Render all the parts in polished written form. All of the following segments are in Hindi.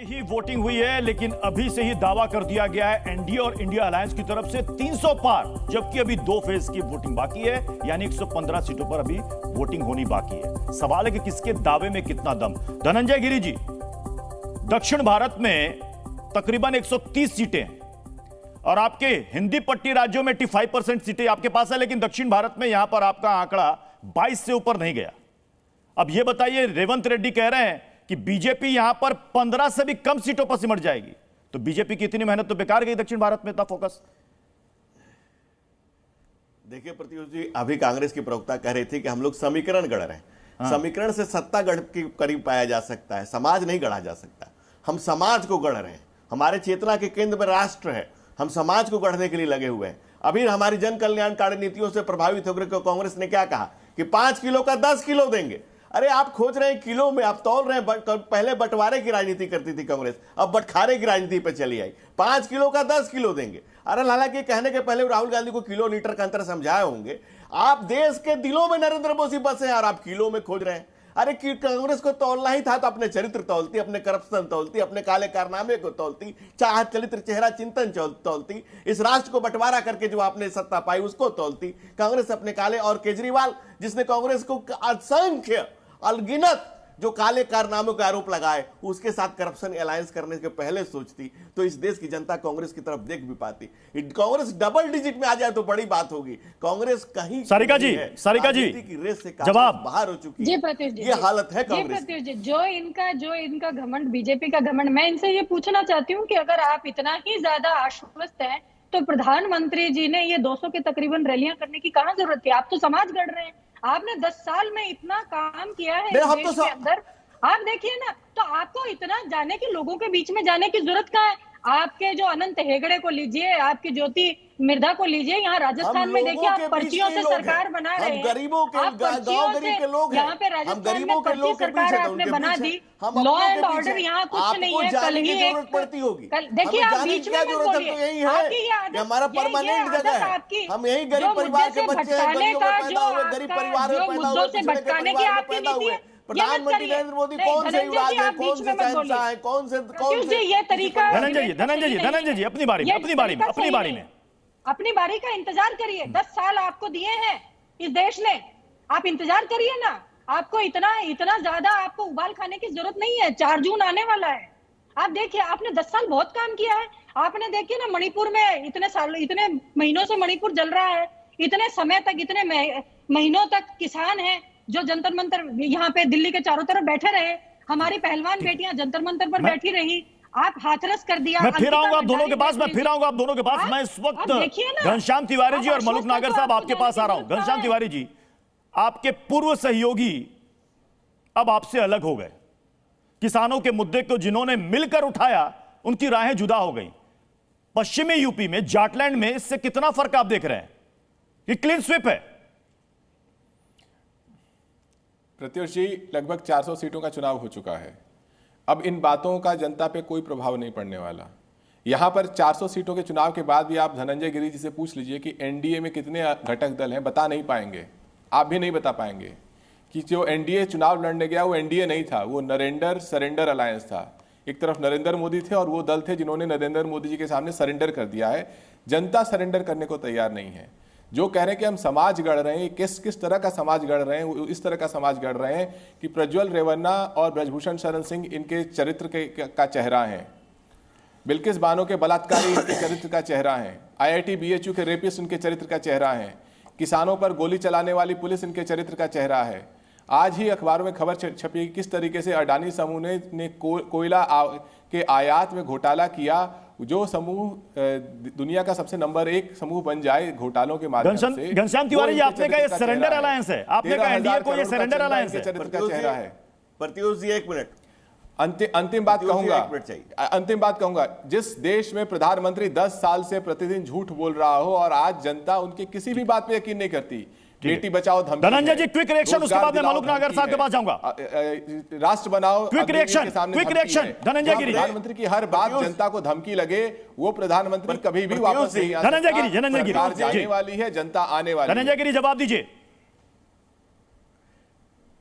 ही वोटिंग हुई है, लेकिन अभी से ही दावा कर दिया गया है एनडीए और इंडिया अलायंस की तरफ से 300 पार, जबकि अभी 2 फेज की वोटिंग बाकी है, यानी 115 सीटों पर अभी वोटिंग होनी बाकी है। सवाल है कि किसके दावे में कितना दम। धनंजय गिरी जी, दक्षिण भारत में तकरीबन 130 सीटें हैं और आपके हिंदी पट्टी राज्यों में 85% सीटें आपके पास है, लेकिन दक्षिण भारत में यहां पर आपका आंकड़ा 22 से ऊपर नहीं गया। अब यह बताइए, रेवंत रेड्डी कह रहे हैं कि बीजेपी यहां पर 15 से भी कम सीटों पर सिमट जाएगी, तो बीजेपी की इतनी मेहनत तो बेकार गई दक्षिण भारत में इतना फोकस। देखिए प्रत्युष जी, अभी कांग्रेस की प्रवक्ता कह रही थी कि हम लोग समीकरण गढ़ रहे हैं। समीकरण से सत्ता गढ़ के करीब पाया जा सकता है, समाज नहीं गढ़ा जा सकता। हम समाज को गढ़ रहे हैं, हमारे चेतना के केंद्र में राष्ट्र है, हम समाज को गढ़ने के लिए लगे हुए हैं। अभी हमारी जन कल्याणकारी नीतियों से प्रभावित होकर कांग्रेस ने क्या कहा कि 5 किलो का 10 किलो देंगे। अरे आप खोज रहे हैं किलो में, आप तौल रहे हैं। पहले बंटवारे की राजनीति करती थी कांग्रेस, अब बंटखारे की राजनीति पे चली आई। 5 किलो का 10 किलो देंगे। अरे हालांकि कहने के पहले राहुल गांधी को किलो लीटर का अंतर समझाए होंगे। आप देश के दिलों में नरेंद्र मोदी बसे हैं और आप किलो में खोज रहे हैं। अरे कांग्रेस को तौलना ही था तो अपने चरित्र तौलती, अपने करप्शन तौलती, अपने काले कारनामे को तौलती, चाह चरित्र चेहरा चिंतन तौलती, इस राष्ट्र को बंटवारा करके जो आपने सत्ता पाई उसको तौलती। कांग्रेस अपने काले, और केजरीवाल जिसने कांग्रेस को असंख्य अनगिनत जो काले कारनामों के आरोप लगाए, उसके साथ करप्शन अलायंस करने के पहले सोचती तो इस देश की जनता कांग्रेस की तरफ देख भी पाती। कांग्रेस डबल डिजिट में आ जाए तो बड़ी बात होगी। कांग्रेस कहीं सारिका जी की रेस से जवाब बाहर हो चुकी जी है। प्रत्युष जी, ये हालत है कांग्रेस जी। जो इनका घमंड, बीजेपी का घमंड, मैं इनसे ये पूछना चाहती हूँ कि अगर आप इतना ही ज्यादा आश्वस्त हैं तो प्रधानमंत्री जी ने ये 200 के तकरीबन रैलियां करने की कहाँ जरूरत थी? आप तो समाज गढ़ रहे हैं, आपने 10 साल में इतना काम किया है देश के अंदर। आप देखिए ना, तो आपको इतना जाने के, लोगों के बीच में जाने की जरूरत कहाँ है? आपके जो अनंत हेगड़े को लीजिए, आपकी ज्योति मिर्धा को लीजिए, यहाँ राजस्थान में देखिए आप पर्चियों से सरकार बना रहे हैं। गरीबों के गांव गरीब के लोग हैं, यहाँ पे राजस्थान में पर्ची सरकार आपने बना दी। लॉ एंड ऑर्डर यहाँ कुछ नहीं है। कल ही एक पड़ती होगी, देखिए आप बीच में मत बोलिए, यही है हमारा परमानेंट जगह है। हम यही गरीब परिवार के बच्चे हैं, गरीब परिवार में पैदा हुए, से भटकाने की आपकी नीति है। प्रधानमंत्री नरेंद्र मोदी कौन से युवराज है, कौन से शहंशाह है, कौन से ये तरीका। धनंजय जी अपनी बारी में अपनी बारी का इंतजार करिए। 10 साल आपको दिए हैं इस देश ने, आप इंतजार करिए ना। आपको इतना ज्यादा आपको उबाल खाने की जरूरत नहीं है। 4 जून आने वाला है। आप देखिए, आपने 10 साल बहुत काम किया है। आपने देखिए ना, मणिपुर में इतने महीनों से मणिपुर जल रहा है, इतने समय तक, इतने महीनों तक किसान हैं जो जंतर मंतर यहाँ पे दिल्ली के चारों तरफ बैठे रहे। हमारी पहलवान बेटियां जंतर मंतर पर बैठी रही। आप हाथरस कर दिया। मैं फिर आऊंगा आप दोनों के पास, मैं इस वक्त घनश्याम तिवारी जी और मलुक नागर साहब आपके पास आ रहा हूं। घनश्याम तिवारी जी, आपके पूर्व सहयोगी अब आपसे अलग हो गए। किसानों के मुद्दे को जिन्होंने मिलकर उठाया, उनकी राहें जुदा हो गई। पश्चिमी यूपी में, जाटलैंड में इससे कितना फर्क आप देख रहे हैं? ये क्लीन स्वीप है। प्रत्युष जी, लगभग 400 सीटों का चुनाव हो चुका है। अब इन बातों का जनता पे कोई प्रभाव नहीं पड़ने वाला। यहाँ पर 400 सीटों के चुनाव के बाद भी आप धनंजय गिरी जी से पूछ लीजिए कि एनडीए में कितने घटक दल हैं, बता नहीं पाएंगे। आप भी नहीं बता पाएंगे कि जो एनडीए चुनाव लड़ने गया वो एनडीए नहीं था, वो नरेंद्र सरेंडर अलायंस था। एक तरफ नरेंद्र मोदी थे और वो दल थे जिन्होंने नरेंद्र मोदी जी के सामने सरेंडर कर दिया है। जनता सरेंडर करने को तैयार नहीं है। जो कह रहे हैं कि हम समाज गढ़ रहे हैं, किस तरह का समाज गढ़ रहे हैं? इस तरह का समाज गढ़ रहे हैं कि प्रज्वल रेवन्ना और ब्रजभूषण शरण सिंह इनके चरित्र का चेहरा है, बिल्किस बानो के बलात्कारी इनके चरित्र का चेहरा है, IIT BHU के रेपिस्ट इनके चरित्र का चेहरा है, किसानों पर गोली चलाने वाली पुलिस इनके चरित्र का चेहरा है। आज ही अखबारों में खबर छपी किस तरीके से अडानी समूह ने कोयला के आयात में घोटाला किया। जो समूह दुनिया का सबसे नंबर 1 समूह बन जाए घोटालों के माध्यम से। घनश्याम तिवारी जी, आपने कहा ये सरेंडर अलायंस है, आपने कहा एनडीए को ये सरेंडर अलायंस है। चरित्र का चेहरा है। प्रत्युष जी 1 मिनट, अंतिम बात कहूंगा। जिस देश में प्रधानमंत्री 10 साल से प्रतिदिन झूठ बोल रहा हो और आज जनता उनकी किसी भी बात पे यकीन नहीं करती, बेटी बचाओ धमकी। धनंजय जी क्विक रिएक्शन, उसके बाद मैं मलुक नागर साहब के पास जाऊंगा। राष्ट्र बनाओ, क्विक रिएक्शन धनंजय गिरी। प्रधानमंत्री की हर बात जनता को धमकी लगे, वो प्रधानमंत्री कभी भी वापस नहीं आ सकता। धनंजय गिरी जाने वाली है, जनता आने वाली है। धनंजय गिरी जवाब दीजिए।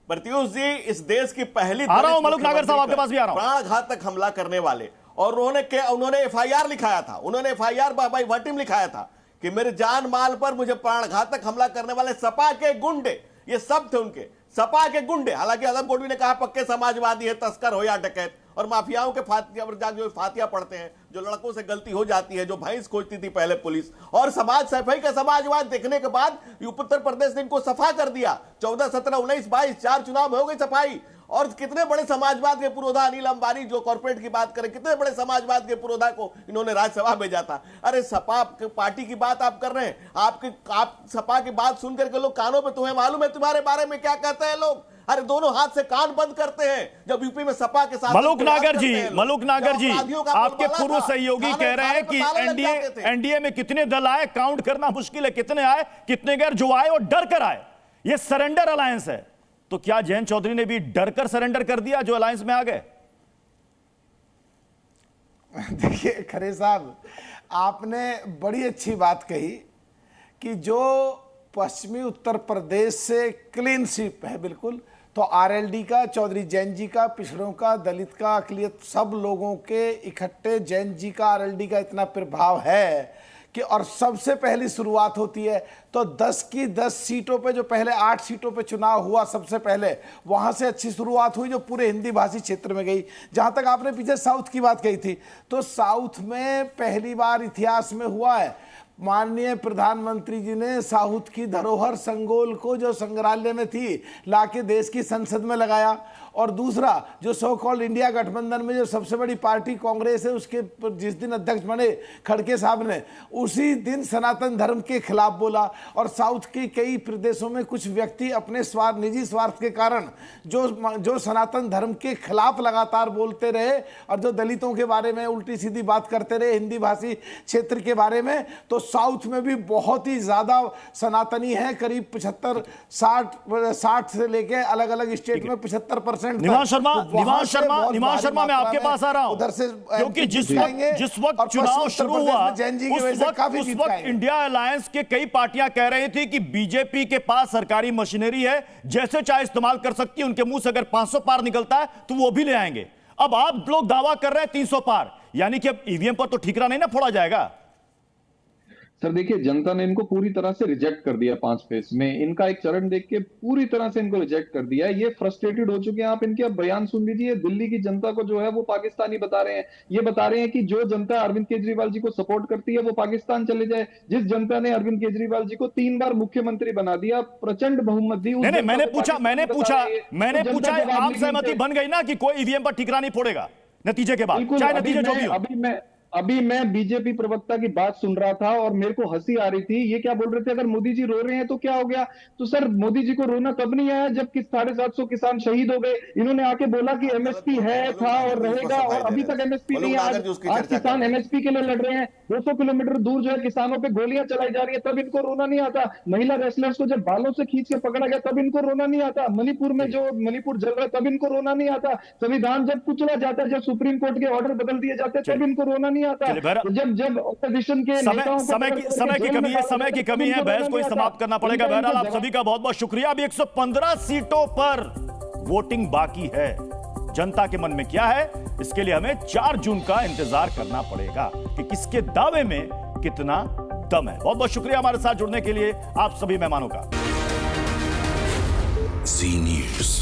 प्रत्युष जी, इस देश की पहली आ रहा हूं मलुक नागर साहब, आपके पास भी आ रहा हूं। प्राणघातक हमला करने वाले, और उन्होंने एफआईआर लिखाया था, उन्होंने एफआईआर बाई वर्टिम लिखाया था कि मेरे जान माल पर मुझे प्राणघातक हमला करने वाले सपा के गुंडे, ये सब थे उनके सपा के गुंडे। हालांकि आदम गोडवी ने कहा पक्के समाजवादी है, तस्कर हो या डकैत, और माफियाओं के जो फातिया पढ़ते हैं, जो लड़कों से गलती हो जाती है, जो भैंस खोजती थी पहले पुलिस, और समाज सफाई का समाजवाद देखने के बाद उत्तर प्रदेश ने इनको सफा कर दिया। 14, 17, 19, 22 4 चुनाव में हो गई सफाई। और कितने बड़े समाजवाद के पुरोधा अनिल अंबानी, जो कॉर्पोरेट की बात करें, कितने बड़े समाजवाद के पुरोधा को इन्होंने राज्यसभा भेजा था। अरे सपा पार्टी की बात आप कर रहे हैं, आप सपा की बात सुनकर के लोग कानों पे, तुम्हें मालूम है तुम्हारे बारे में क्या कहते हैं लोग? अरे दोनों हाथ से कान बंद करते हैं जब यूपी में सपा के साथ। मलुक नागर जी, आपके पूर्व सहयोगी कह रहे हैं कि एनडीए में कितने दल आए काउंट करना मुश्किल है, कितने आए कितने गैर, जो आए और डर कर आए, ये सरेंडर अलायंस है। तो क्या जयंत चौधरी ने भी डर कर सरेंडर कर दिया जो अलायंस में आ गए? देखिए खरे साहब, आपने बड़ी अच्छी बात कही कि जो पश्चिमी उत्तर प्रदेश से क्लीन स्वीप है बिल्कुल, तो आरएलडी का, चौधरी जयंत जी का, पिछड़ों का, दलित का, अकलियत, सब लोगों के इकट्ठे जयंत जी का, आरएलडी का इतना प्रभाव है कि, और सबसे पहली शुरुआत होती है तो 10 की 10 सीटों पे, जो पहले 8 सीटों पे चुनाव हुआ सबसे पहले, वहां से अच्छी शुरुआत हुई जो पूरे हिंदी भाषी क्षेत्र में गई। जहां तक आपने पीछे साउथ की बात कही थी, तो साउथ में पहली बार इतिहास में हुआ है, माननीय प्रधानमंत्री जी ने साउथ की धरोहर संगोल को, जो संग्रहालय में थी, लाके देश की संसद में लगाया। और दूसरा, जो सो कॉल्ड इंडिया गठबंधन में जो सबसे बड़ी पार्टी कांग्रेस है, उसके जिस दिन अध्यक्ष बने खड़गे साहब ने, उसी दिन सनातन धर्म के खिलाफ बोला। और साउथ के कई प्रदेशों में कुछ व्यक्ति अपने निजी स्वार्थ के कारण जो सनातन धर्म के खिलाफ लगातार बोलते रहे, और जो दलितों के बारे में उल्टी सीधी बात करते रहे, हिंदी भाषी क्षेत्र के बारे में, तो साउथ में भी बहुत ही ज्यादा सनातनी है, करीब 60 से लेके अलग अलग स्टेट में 75%। निवास शर्मा, मैं आपके पास आ रहा हूं, उधर से, क्योंकि जिस वक्त चुनाव शुरू हुआ उस वक्त इंडिया अलायंस के कई पार्टियां कह रही थी कि बीजेपी के पास सरकारी मशीनरी है, जैसे चाहे इस्तेमाल कर सकती है, उनके मुंह से अगर 500 पार निकलता है तो वो भी ले आएंगे। अब आप लोग दावा कर रहे हैं 300 पार, यानी कि अब ईवीएम पर तो ठीकरा नहीं ना फोड़ा जाएगा? सर देखिए, जनता ने इनको पूरी तरह से रिजेक्ट कर दिया 5 फेज में। इनका एक चरण देख के पूरी तरह से इनको रिजेक्ट कर दिया है। ये फ्रस्ट्रेटेड हो चुके हैं। आप इनके अब बयान सुन लीजिए। दिल्ली की जनता को जो है वो पाकिस्तानी बता रहे हैं। ये बता रहे हैं कि जो जनता अरविंद केजरीवाल जी को सपोर्ट करती है वो पाकिस्तान चले जाए। जिस जनता ने अरविंद केजरीवाल जी को 3 बार मुख्यमंत्री बना दिया, प्रचंड बहुमत दी, मैंने पूछा आप सहमति बन गई ना कि कोई ईवीएम पर ठीकरा नहीं फोड़ेगा नतीजे के बाद, चाहे नतीजे जो भी हो? अभी मैं बीजेपी प्रवक्ता की बात सुन रहा था और मेरे को हंसी आ रही थी। ये क्या बोल रहे थे, अगर मोदी जी रो रहे हैं तो क्या हो गया? तो सर मोदी जी को रोना तब नहीं आया जब 750 किसान शहीद हो गए। इन्होंने आके बोला कि एमएसपी है, था और रहेगा, और अभी तक एमएसपी नहीं है। आज किसान एमएसपी के लिए लड़ रहे हैं। 200 किलोमीटर दूर जो है किसानों पे गोलियां चलाई जा रही है, तब इनको रोना नहीं आता। महिला रेसलर्स को जब बालों से खींच के पकड़ा गया तब इनको रोना नहीं आता। मणिपुर में जो मणिपुर जल रहा है तब इनको रोना नहीं आता। संविधान जब कुचला जाता है, जब सुप्रीम कोर्ट के ऑर्डर बदल दिए जाते हैं तब इनको रोना नहीं आता। जब ऑपोजिशन के समय की कमी है, बहस को समाप्त करना पड़ेगा। बहरहाल आप सभी का बहुत बहुत शुक्रिया। अभी 115 सीटों पर वोटिंग बाकी है। जनता के मन में क्या है, इसके लिए हमें 4 जून का इंतजार करना पड़ेगा कि किसके दावे में कितना दम है। बहुत बहुत शुक्रिया हमारे साथ जुड़ने के लिए आप सभी मेहमानों का। जी न्यूज़।